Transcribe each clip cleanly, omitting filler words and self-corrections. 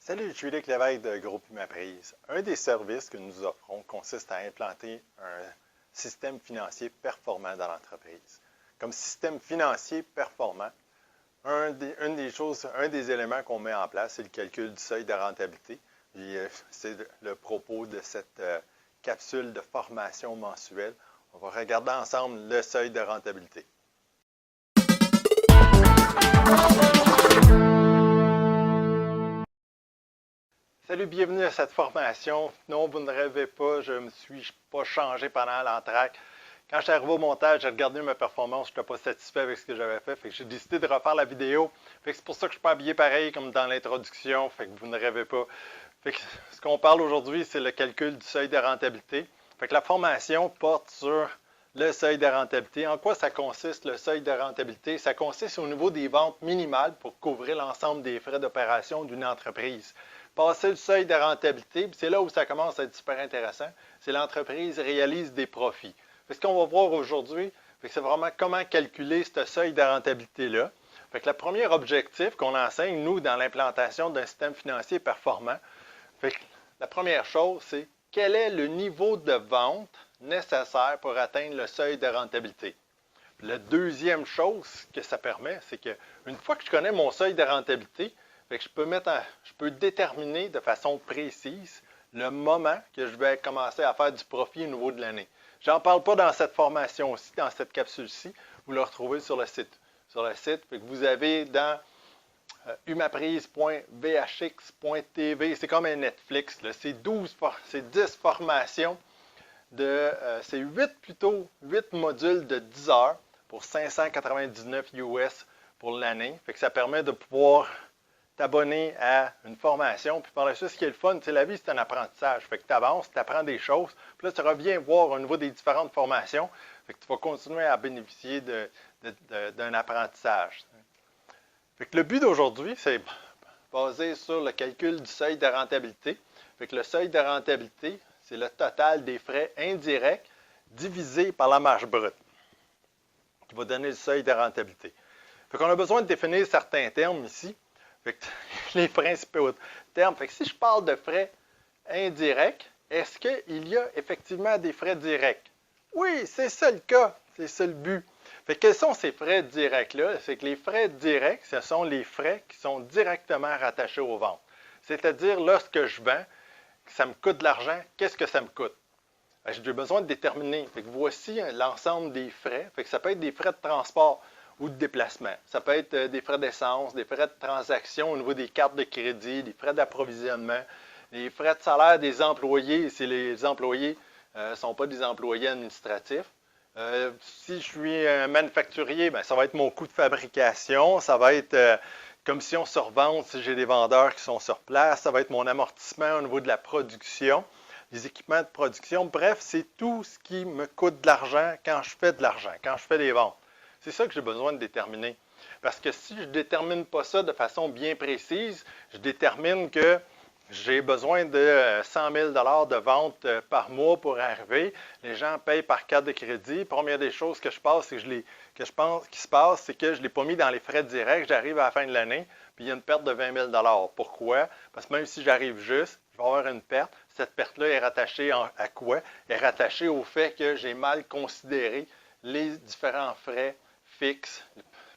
Salut, je suis Luc Lévesque de Groupe Umaprise. Un des services que nous offrons consiste à implanter un système financier performant dans l'entreprise. Comme système financier performant, un des éléments qu'on met en place, c'est le calcul du seuil de rentabilité. C'est le propos de cette capsule de formation mensuelle. On va regarder ensemble le seuil de rentabilité. Salut, bienvenue à cette formation. Non, vous ne rêvez pas, je ne me suis pas changé pendant l'entraque. Quand je suis arrivé au montage, j'ai regardé ma performance, je n'étais pas satisfait avec ce que j'avais fait. J'ai décidé de refaire la vidéo. C'est pour ça que je ne suis pas habillé pareil comme dans l'introduction. Vous ne rêvez pas. Ce qu'on parle aujourd'hui, c'est le calcul du seuil de rentabilité. La formation porte sur le seuil de rentabilité. En quoi ça consiste, le seuil de rentabilité? Ça consiste au niveau des ventes minimales pour couvrir l'ensemble des frais d'opération d'une entreprise. Passer le seuil de rentabilité, c'est là où ça commence à être super intéressant, c'est l'entreprise réalise des profits. Ce qu'on va voir aujourd'hui, c'est vraiment comment calculer ce seuil de rentabilité-là. Le premier objectif qu'on enseigne, nous, dans l'implantation d'un système financier performant, la première chose, c'est quel est le niveau de vente nécessaire pour atteindre le seuil de rentabilité. La deuxième chose que ça permet, c'est qu'une fois que je connais mon seuil de rentabilité, je peux déterminer de façon précise le moment que je vais commencer à faire du profit au niveau de l'année. Je n'en parle pas dans cette formation-ci, dans cette capsule-ci. Vous le retrouvez sur le site. Vous avez dans umaprise.vhx.tv, c'est comme un Netflix. C'est 10 formations, c'est 8 modules de 10 heures pour 599 US pour l'année. Ça permet de pouvoir t'abonner à une formation, puis par la suite, ce qui est le fun, la vie, c'est un apprentissage. Tu avances, tu apprends des choses, puis là, tu reviens voir au niveau des différentes formations, tu vas continuer à bénéficier d'un apprentissage. Le but d'aujourd'hui, c'est basé sur le calcul du seuil de rentabilité. Le seuil de rentabilité, c'est le total des frais indirects divisé par la marge brute, qui va donner le seuil de rentabilité. On a besoin de définir certains termes ici. Les principaux termes. Si je parle de frais indirects, est-ce qu'il y a effectivement des frais directs? Oui, c'est ça le cas. C'est ça le but. Quels sont ces frais directs-là? C'est que les frais directs, ce sont les frais qui sont directement rattachés aux ventes. C'est-à-dire, lorsque je vends, ça me coûte de l'argent, qu'est-ce que ça me coûte? J'ai besoin de déterminer. Voici l'ensemble des frais. Ça peut être des frais de transport ou de déplacement. Ça peut être des frais d'essence, des frais de transaction au niveau des cartes de crédit, des frais d'approvisionnement, les frais de salaire des employés, si les employés ne sont pas des employés administratifs. Si je suis un manufacturier, ça va être mon coût de fabrication, ça va être commission sur vente si j'ai des vendeurs qui sont sur place, ça va être mon amortissement au niveau de la production, les équipements de production. Bref, c'est tout ce qui me coûte de l'argent quand je fais de l'argent, quand je fais des ventes. C'est ça que j'ai besoin de déterminer. Parce que si je ne détermine pas ça de façon bien précise, je détermine que j'ai besoin de 100 000 $ de vente par mois pour arriver. Les gens payent par carte de crédit. Première des choses que je pense qui se passe, c'est que je ne l'ai pas mis dans les frais directs. J'arrive à la fin de l'année, puis il y a une perte de 20 000 $. Pourquoi? Parce que même si j'arrive juste, je vais avoir une perte. Cette perte-là est rattachée à quoi? Elle est rattachée au fait que j'ai mal considéré les différents frais fixes,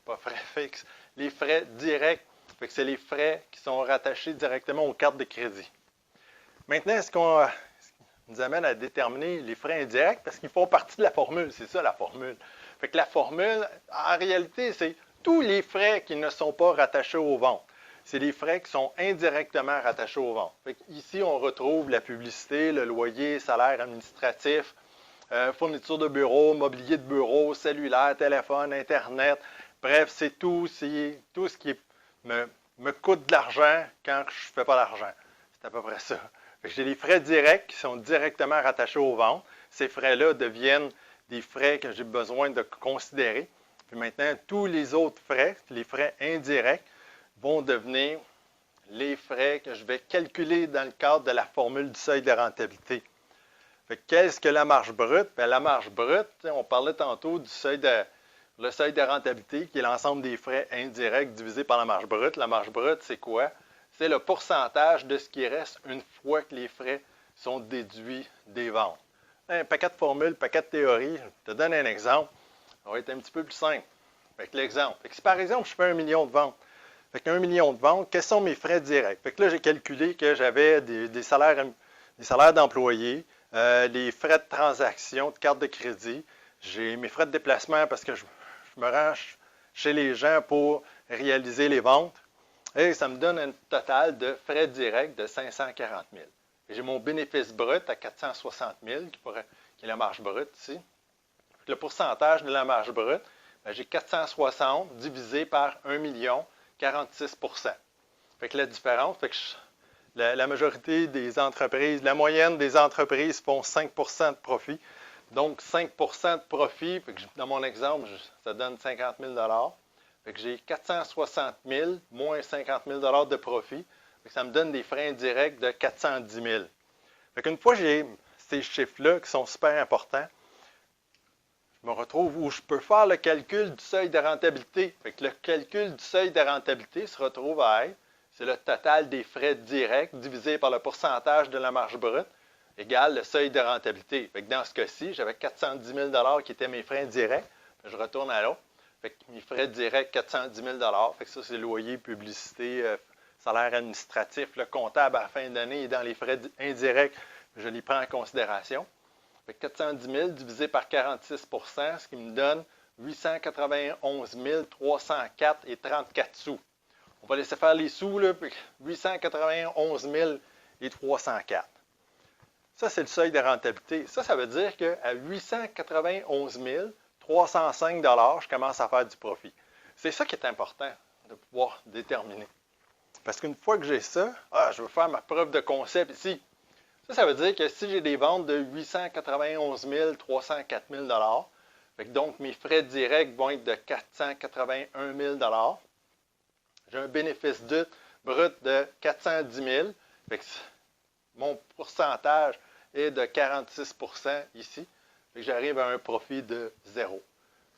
pas frais fixes, les frais directs. C'est les frais qui sont rattachés directement aux cartes de crédit. Maintenant, ce qu'on nous amène à déterminer les frais indirects, parce qu'ils font partie de la formule, c'est ça la formule. La formule, en réalité, c'est tous les frais qui ne sont pas rattachés aux ventes. C'est les frais qui sont indirectement rattachés aux ventes. Ici, on retrouve la publicité, le loyer, salaire administratif, fourniture de bureau, mobilier de bureau, cellulaire, téléphone, Internet. Bref, c'est tout ce qui me coûte de l'argent quand je ne fais pas d'argent. C'est à peu près ça. J'ai les frais directs qui sont directement rattachés aux ventes. Ces frais-là deviennent des frais que j'ai besoin de considérer. Puis maintenant, tous les autres frais, les frais indirects, vont devenir les frais que je vais calculer dans le cadre de la formule du seuil de rentabilité. Qu'est-ce que la marge brute? La marge brute, on parlait tantôt du seuil de rentabilité, qui est l'ensemble des frais indirects divisé par la marge brute. La marge brute, c'est quoi? c'est le pourcentage de ce qui reste une fois que les frais sont déduits des ventes. Un paquet de formules, paquet de théories, je te donne un exemple. Ça va être un petit peu plus simple. Fait que l'exemple. Si par exemple, je fais 1 million de ventes, fait qu'1 million de ventes, quels sont mes frais directs? Fait que là, j'ai calculé que j'avais des salaires d'employés, les frais de transaction, de carte de crédit, j'ai mes frais de déplacement parce que je me rends chez les gens pour réaliser les ventes. Et ça me donne un total de frais directs de 540 000. J'ai mon bénéfice brut à 460 000, qui est la marge brute ici. Le pourcentage de la marge brute, j'ai 460 divisé par 1 million, 46 %. Fait que la différence, fait que la majorité des entreprises, la moyenne des entreprises font 5 % de profit. Donc 5 % de profit, fait que dans mon exemple, ça donne 50 000 fait que j'ai 460 000 moins 50 000 de profit. Fait que ça me donne des frais indirects de 410 000. Fait qu'une fois que j'ai ces chiffres-là qui sont super importants, je me retrouve où je peux faire le calcul du seuil de rentabilité. Fait que le calcul du seuil de rentabilité se retrouve à être, c'est le total des frais directs divisé par le pourcentage de la marge brute égale le seuil de rentabilité. Fait que dans ce cas-ci, j'avais 410 000 qui étaient mes frais indirects. Je retourne à l'autre. Fait que mes frais directs, 410 000 fait que ça, c'est loyer, publicité, salaire administratif, le comptable à la fin d'année et dans les frais indirects, je les prends en considération. Fait que 410 000 divisé par 46 %, ce qui me donne 891 304 et 34 sous. On va laisser faire les sous, là, 891 304. Ça, c'est le seuil de rentabilité. Ça veut dire qu'à 891 305 je commence à faire du profit. C'est ça qui est important de pouvoir déterminer. Parce qu'une fois que j'ai ça, je veux faire ma preuve de concept ici. Ça veut dire que si j'ai des ventes de 891 304 000 donc mes frais directs vont être de 481 000 j'ai un bénéfice brut de 410 000 fait que mon pourcentage est de 46 % ici. Fait que j'arrive à un profit de 0.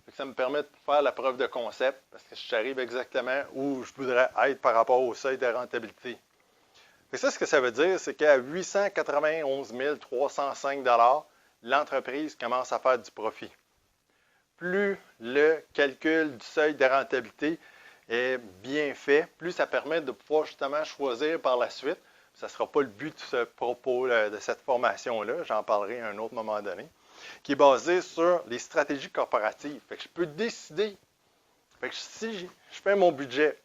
Fait que ça me permet de faire la preuve de concept parce que j'arrive exactement où je voudrais être par rapport au seuil de rentabilité. Fait que ça, ce que ça veut dire, c'est qu'à 891 305 l'entreprise commence à faire du profit. Plus le calcul du seuil de rentabilité est bien fait, plus ça permet de pouvoir justement choisir par la suite. Ça ne sera pas le but de ce propos, de cette formation-là, j'en parlerai à un autre moment donné, qui est basé sur les stratégies corporatives. Fait que je peux décider. Fait que si je fais mon budget,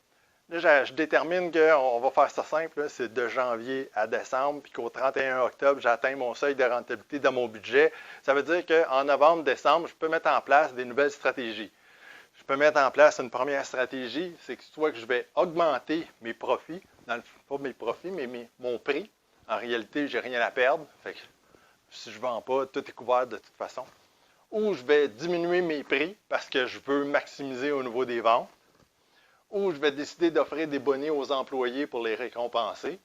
là, je détermine qu'on va faire ça simple, c'est de janvier à décembre, puis qu'au 31 octobre, j'atteins mon seuil de rentabilité dans mon budget. Ça veut dire qu'en novembre, décembre, je peux mettre en place des nouvelles stratégies. Je peux mettre en place une première stratégie, c'est que soit que je vais augmenter mes profits, pas mes profits, mais mon prix. En réalité, je n'ai rien à perdre. Fait que si je ne vends pas, tout est couvert de toute façon. Ou je vais diminuer mes prix parce que je veux maximiser au niveau des ventes. Ou je vais décider d'offrir des bonnets aux employés pour les récompenser.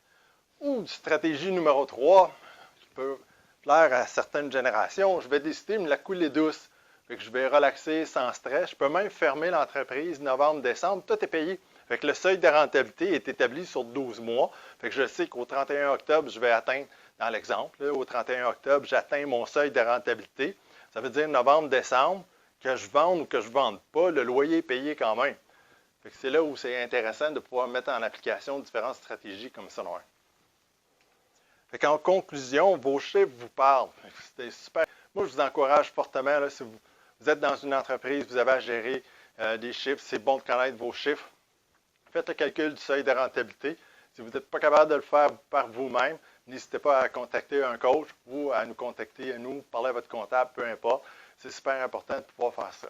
Ou stratégie numéro 3, qui peut plaire à certaines générations, je vais décider de me la couler douce. Fait que je vais relaxer sans stress. Je peux même fermer l'entreprise novembre, décembre, tout est payé. Fait que le seuil de rentabilité est établi sur 12 mois. Fait que je sais qu'au 31 octobre, je vais atteindre, dans l'exemple, au 31 octobre, j'atteins mon seuil de rentabilité. Ça veut dire novembre, décembre, que je vende ou que je ne vende pas, le loyer est payé quand même. Fait que c'est là où c'est intéressant de pouvoir mettre en application différentes stratégies comme ça. Fait qu'en conclusion, vos chiffres vous parlent. C'était super. Moi, je vous encourage fortement, là, si vous êtes dans une entreprise, vous avez à gérer des chiffres, c'est bon de connaître vos chiffres. Faites le calcul du seuil de rentabilité. Si vous n'êtes pas capable de le faire par vous-même, n'hésitez pas à contacter un coach ou à nous contacter, à nous, parler à votre comptable, peu importe. C'est super important de pouvoir faire ça.